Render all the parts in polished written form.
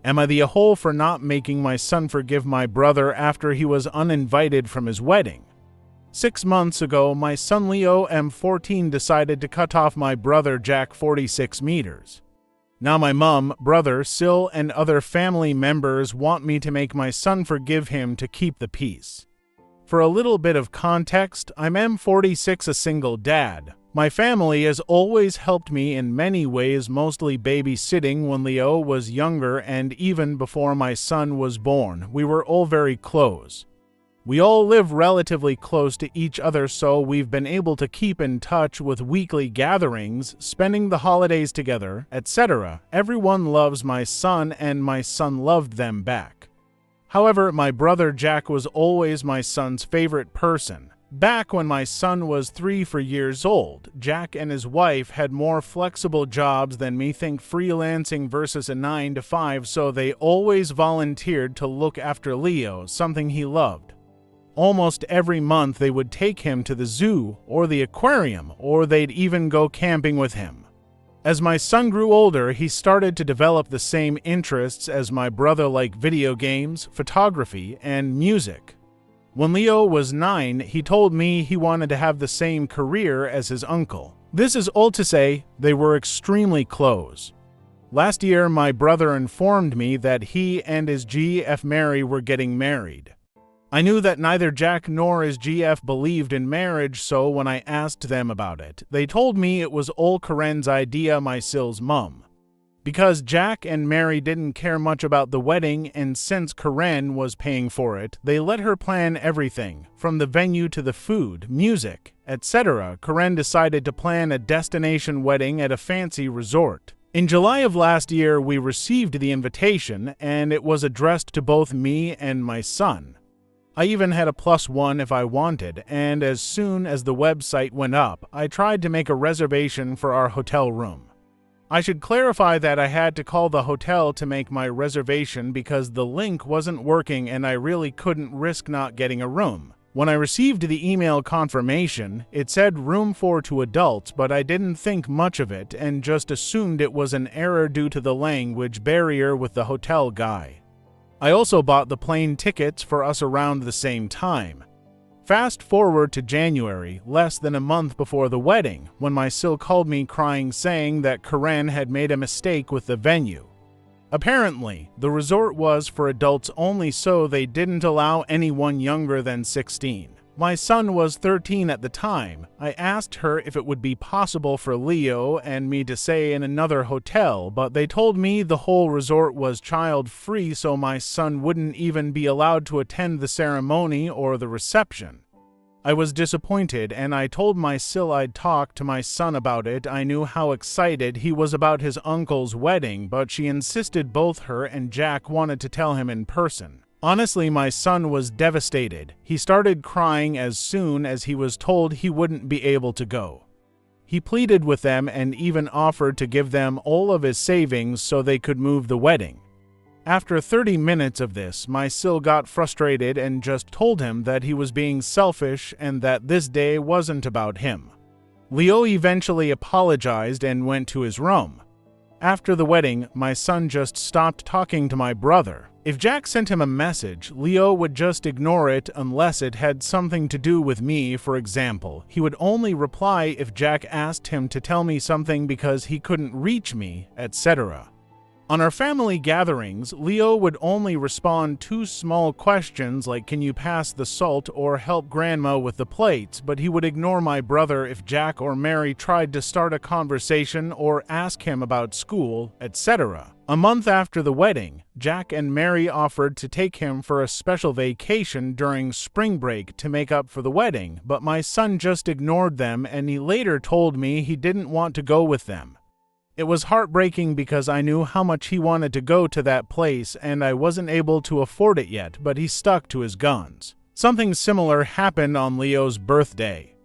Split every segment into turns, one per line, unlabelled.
Am I the a-hole for not making my son forgive my brother after he was uninvited from his wedding? 6 months ago, my son Leo, M14, decided to cut off my brother Jack 46 meters. Now my mom, brother, Sil, and other family members want me to make my son forgive him to keep the peace. For a little bit of context, I'm M46, a single dad. My family has always helped me in many ways, mostly babysitting when Leo was younger and even before my son was born. We were all very close. We all live relatively close to each other, so we've been able to keep in touch with weekly gatherings, spending the holidays together, etc. Everyone loves my son, and my son loved them back. However, my brother Jack was always my son's favorite person. Back when my son was 3-4 years old, Jack and his wife had more flexible jobs than me, think freelancing versus a 9-to-5, so they always volunteered to look after Leo, something he loved. Almost every month they would take him to the zoo or the aquarium, or they'd even go camping with him. As my son grew older, he started to develop the same interests as my brother, like video games, photography, and music. When Leo was 9, he told me he wanted to have the same career as his uncle. This is all to say, they were extremely close. Last year, my brother informed me that he and his GF Mary were getting married. I knew that neither Jack nor his GF believed in marriage, so when I asked them about it, they told me it was all Karen's idea, my Sil's mum. Because Jack and Mary didn't care much about the wedding, and since Karen was paying for it, they let her plan everything, from the venue to the food, music, etc. Karen decided to plan a destination wedding at a fancy resort. In July of last year, we received the invitation, and it was addressed to both me and my son. I even had a +1 if I wanted, and as soon as the website went up, I tried to make a reservation for our hotel room. I should clarify that I had to call the hotel to make my reservation because the link wasn't working and I really couldn't risk not getting a room. When I received the email confirmation, it said room for 2 adults, but I didn't think much of it and just assumed it was an error due to the language barrier with the hotel guy. I also bought the plane tickets for us around the same time. Fast forward to January, less than a month before the wedding, when my Sil called me crying, saying that Karen had made a mistake with the venue. Apparently, the resort was for adults only, so they didn't allow anyone younger than 16. My son was 13 at the time. I asked her if it would be possible for Leo and me to stay in another hotel, but they told me the whole resort was child-free, so my son wouldn't even be allowed to attend the ceremony or the reception. I was disappointed, and I told my Sil I'd talk to my son about it. I knew how excited he was about his uncle's wedding, but she insisted both her and Jack wanted to tell him in person. Honestly, my son was devastated. He started crying as soon as he was told he wouldn't be able to go. He pleaded with them and even offered to give them all of his savings so they could move the wedding. After 30 minutes of this, my Sil got frustrated and just told him that he was being selfish and that this day wasn't about him. Leo eventually apologized and went to his room. After the wedding, my son just stopped talking to my brother. If Jack sent him a message, Leo would just ignore it unless it had something to do with me. For example, he would only reply if Jack asked him to tell me something because he couldn't reach me, etc. On our family gatherings, Leo would only respond to small questions like "Can you pass the salt?" or "Help grandma with the plates," but he would ignore my brother if Jack or Mary tried to start a conversation or ask him about school, etc. A month after the wedding, Jack and Mary offered to take him for a special vacation during spring break to make up for the wedding, but my son just ignored them and he later told me he didn't want to go with them. It was heartbreaking because I knew how much he wanted to go to that place and I wasn't able to afford it yet, but he stuck to his guns. Something similar happened on Leo's birthday.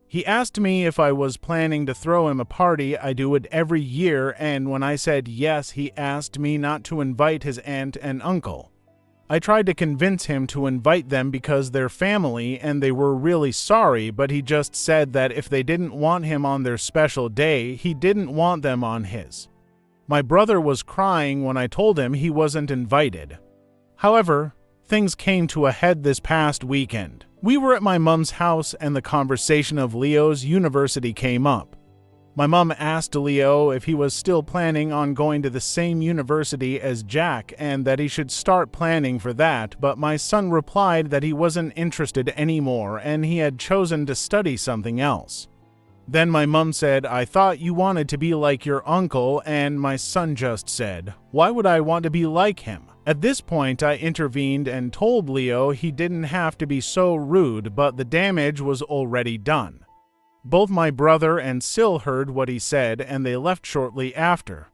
He asked me if I was planning to throw him a party. I do it every year, and when I said yes, he asked me not to invite his aunt and uncle. I tried to convince him to invite them because they're family and they were really sorry, but he just said that if they didn't want him on their special day, he didn't want them on his. My brother was crying when I told him he wasn't invited. However, things came to a head this past weekend. We were at my mom's house and the conversation of Leo's university came up. My mom asked Leo if he was still planning on going to the same university as Jack and that he should start planning for that, but my son replied that he wasn't interested anymore and he had chosen to study something else. Then my mom said, "I thought you wanted to be like your uncle," and my son just said, "Why would I want to be like him?" At this point, I intervened and told Leo he didn't have to be so rude, but the damage was already done. Both my brother and Sil heard what he said, and they left shortly after.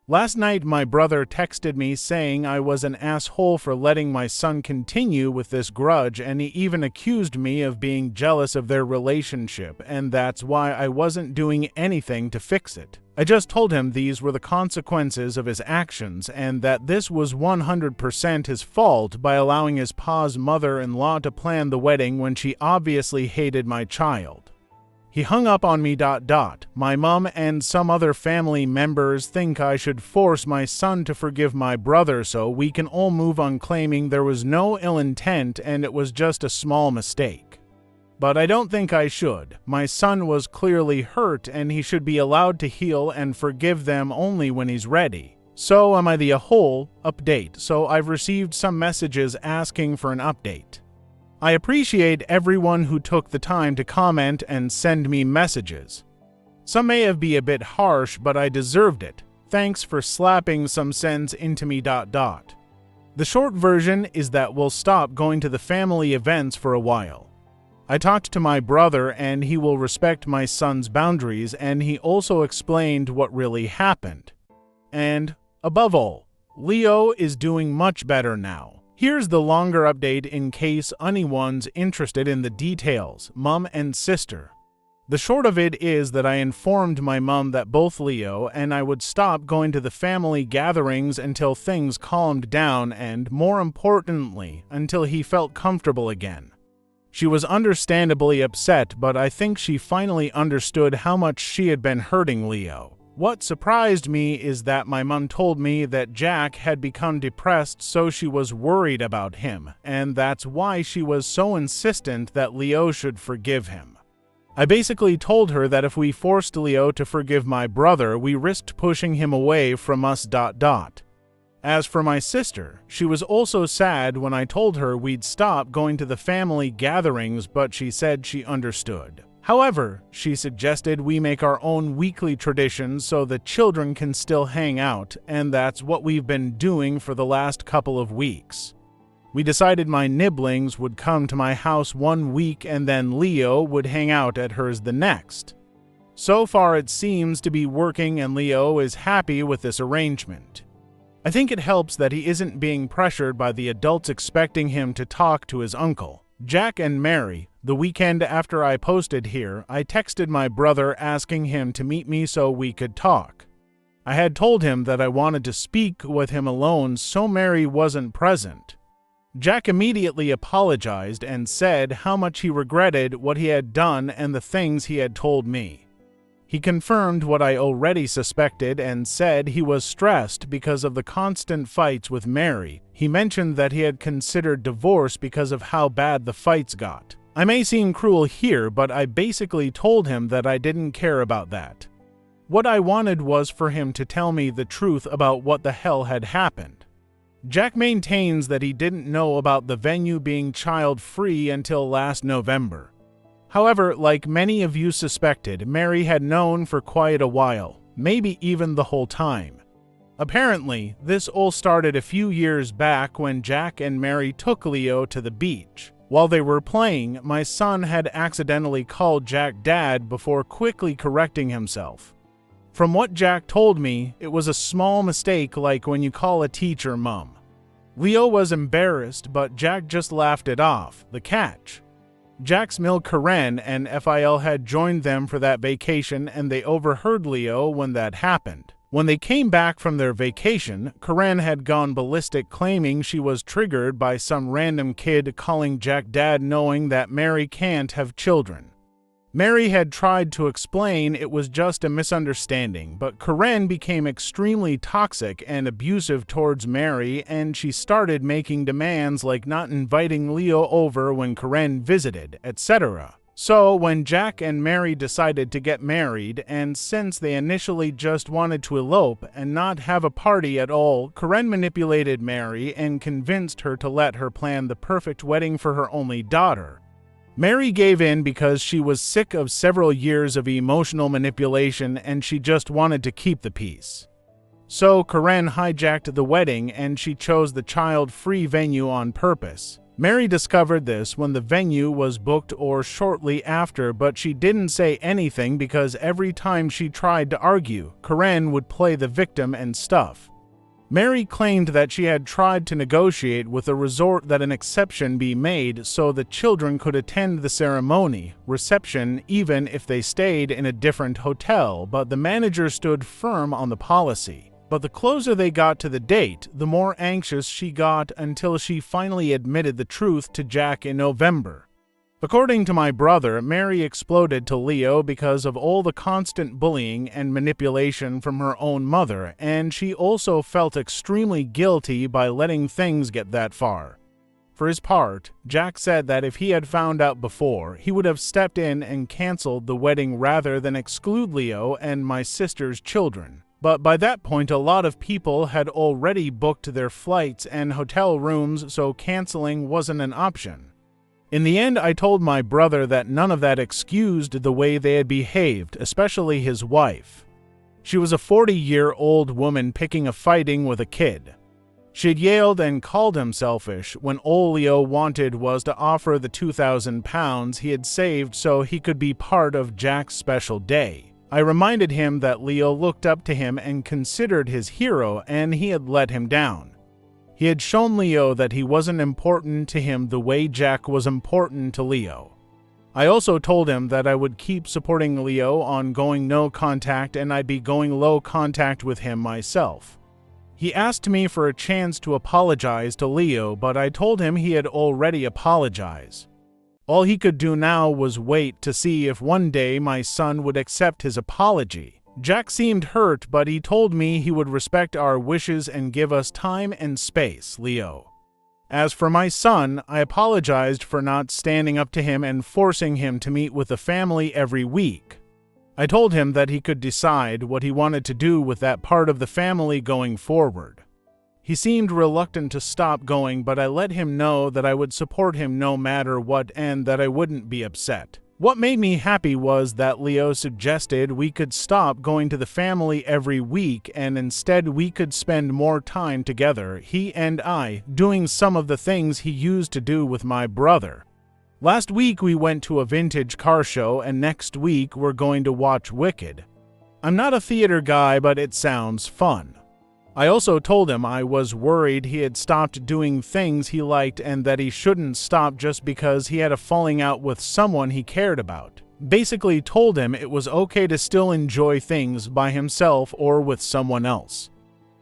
Last night, my brother texted me saying I was an asshole for letting my son continue with this grudge, and he even accused me of being jealous of their relationship, and that's why I wasn't doing anything to fix it. I just told him these were the consequences of his actions, and that this was 100% his fault by allowing his pa's mother-in-law to plan the wedding when she obviously hated my child. He hung up on me. My mom and some other family members think I should force my son to forgive my brother so we can all move on, claiming there was no ill intent and it was just a small mistake. But I don't think I should. My son was clearly hurt and he should be allowed to heal and forgive them only when he's ready. So am I the whole update? So I've received some messages asking for an update. I appreciate everyone who took the time to comment and send me messages. Some may have been a bit harsh, but I deserved it. Thanks for slapping some sense into me. The short version is that we'll stop going to the family events for a while. I talked to my brother and he will respect my son's boundaries, and he also explained what really happened. And, above all, Leo is doing much better now. Here's the longer update in case anyone's interested in the details, mom and sister. The short of it is that I informed my mom that both Leo and I would stop going to the family gatherings until things calmed down and, more importantly, until he felt comfortable again. She was understandably upset, but I think she finally understood how much she had been hurting Leo. What surprised me is that my mom told me that Jack had become depressed, so she was worried about him, and that's why she was so insistent that Leo should forgive him. I basically told her that if we forced Leo to forgive my brother, we risked pushing him away from us. As for my sister, she was also sad when I told her we'd stop going to the family gatherings, but she said she understood. However, she suggested we make our own weekly traditions so the children can still hang out, and that's what we've been doing for the last couple of weeks. We decided my nibblings would come to my house one week and then Leo would hang out at hers the next. So far it seems to be working and Leo is happy with this arrangement. I think it helps that he isn't being pressured by the adults expecting him to talk to his uncle. Jack and Mary. The weekend after I posted here, I texted my brother asking him to meet me so we could talk. I had told him that I wanted to speak with him alone, so Mary wasn't present. Jack immediately apologized and said how much he regretted what he had done and the things he had told me. He confirmed what I already suspected and said he was stressed because of the constant fights with Mary. He mentioned that he had considered divorce because of how bad the fights got. I may seem cruel here, but I basically told him that I didn't care about that. What I wanted was for him to tell me the truth about what the hell had happened. Jack maintains that he didn't know about the venue being child-free until last November. However, like many of you suspected, Mary had known for quite a while, maybe even the whole time. Apparently, this all started a few years back when Jack and Mary took Leo to the beach. While they were playing, my son had accidentally called Jack Dad before quickly correcting himself. From what Jack told me, it was a small mistake like when you call a teacher Mom. Leo was embarrassed, but Jack just laughed it off. The catch: Jack's Mill Karen and FIL had joined them for that vacation and they overheard Leo when that happened. When they came back from their vacation, Karen had gone ballistic, claiming she was triggered by some random kid calling Jack Dad, knowing that Mary can't have children. Mary had tried to explain it was just a misunderstanding, but Karen became extremely toxic and abusive towards Mary, and she started making demands like not inviting Leo over when Karen visited, etc. So when Jack and Mary decided to get married, and since they initially just wanted to elope and not have a party at all, Karen manipulated Mary and convinced her to let her plan the perfect wedding for her only daughter. Mary gave in because she was sick of several years of emotional manipulation and she just wanted to keep the peace. So Karen hijacked the wedding and she chose the child-free venue on purpose. Mary discovered this when the venue was booked or shortly after, but she didn't say anything because every time she tried to argue, Karen would play the victim and stuff. Mary claimed that she had tried to negotiate with a resort that an exception be made so the children could attend the ceremony, reception, even if they stayed in a different hotel, but the manager stood firm on the policy. But the closer they got to the date, the more anxious she got until she finally admitted the truth to Jack in November. According to my brother, Mary exploded to Leo because of all the constant bullying and manipulation from her own mother, and she also felt extremely guilty by letting things get that far. For his part, Jack said that if he had found out before, he would have stepped in and canceled the wedding rather than exclude Leo and my sister's children. But by that point, a lot of people had already booked their flights and hotel rooms, so canceling wasn't an option. In the end, I told my brother that none of that excused the way they had behaved, especially his wife. She was a 40-year-old woman picking a fighting with a kid. She had yelled and called him selfish when all Leo wanted was to offer the £2,000 he had saved so he could be part of Jack's special day. I reminded him that Leo looked up to him and considered his hero, and he had let him down. He had shown Leo that he wasn't important to him the way Jack was important to Leo. I also told him that I would keep supporting Leo on going no contact and I'd be going low contact with him myself. He asked me for a chance to apologize to Leo, but I told him he had already apologized. All he could do now was wait to see if one day my son would accept his apology. Jack seemed hurt, but he told me he would respect our wishes and give us time and space, Leo. As for my son, I apologized for not standing up to him and forcing him to meet with the family every week. I told him that he could decide what he wanted to do with that part of the family going forward. He seemed reluctant to stop going, but I let him know that I would support him no matter what and that I wouldn't be upset. What made me happy was that Leo suggested we could stop going to the family every week and instead we could spend more time together, he and I, doing some of the things he used to do with my brother. Last week we went to a vintage car show and next week we're going to watch Wicked. I'm not a theater guy, but it sounds fun. I also told him I was worried he had stopped doing things he liked and that he shouldn't stop just because he had a falling out with someone he cared about. Basically told him it was okay to still enjoy things by himself or with someone else.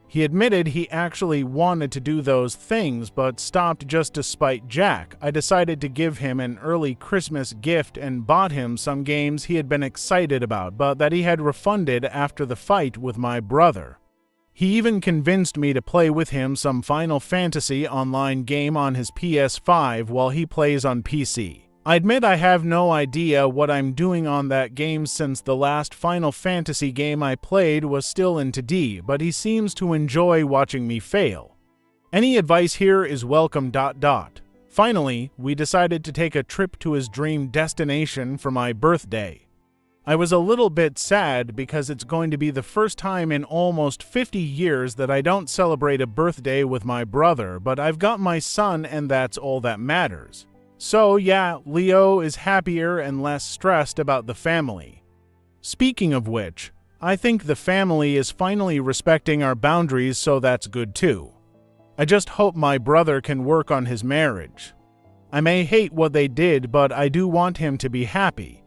He admitted he actually wanted to do those things but stopped just to spite Jack. I decided to give him an early Christmas gift and bought him some games he had been excited about but that he had refunded after the fight with my brother. He even convinced me to play with him some Final Fantasy online game on his PS5 while he plays on PC. I admit I have no idea what I'm doing on that game since the last Final Fantasy game I played was still in 2D, but he seems to enjoy watching me fail. Any advice here is welcome. Finally, we decided to take a trip to his dream destination for my birthday. I was a little bit sad because it's going to be the first time in almost 50 years that I don't celebrate a birthday with my brother, but I've got my son and that's all that matters. So yeah, Leo is happier and less stressed about the family. Speaking of which, I think the family is finally respecting our boundaries, so that's good too. I just hope my brother can work on his marriage. I may hate what they did, but I do want him to be happy.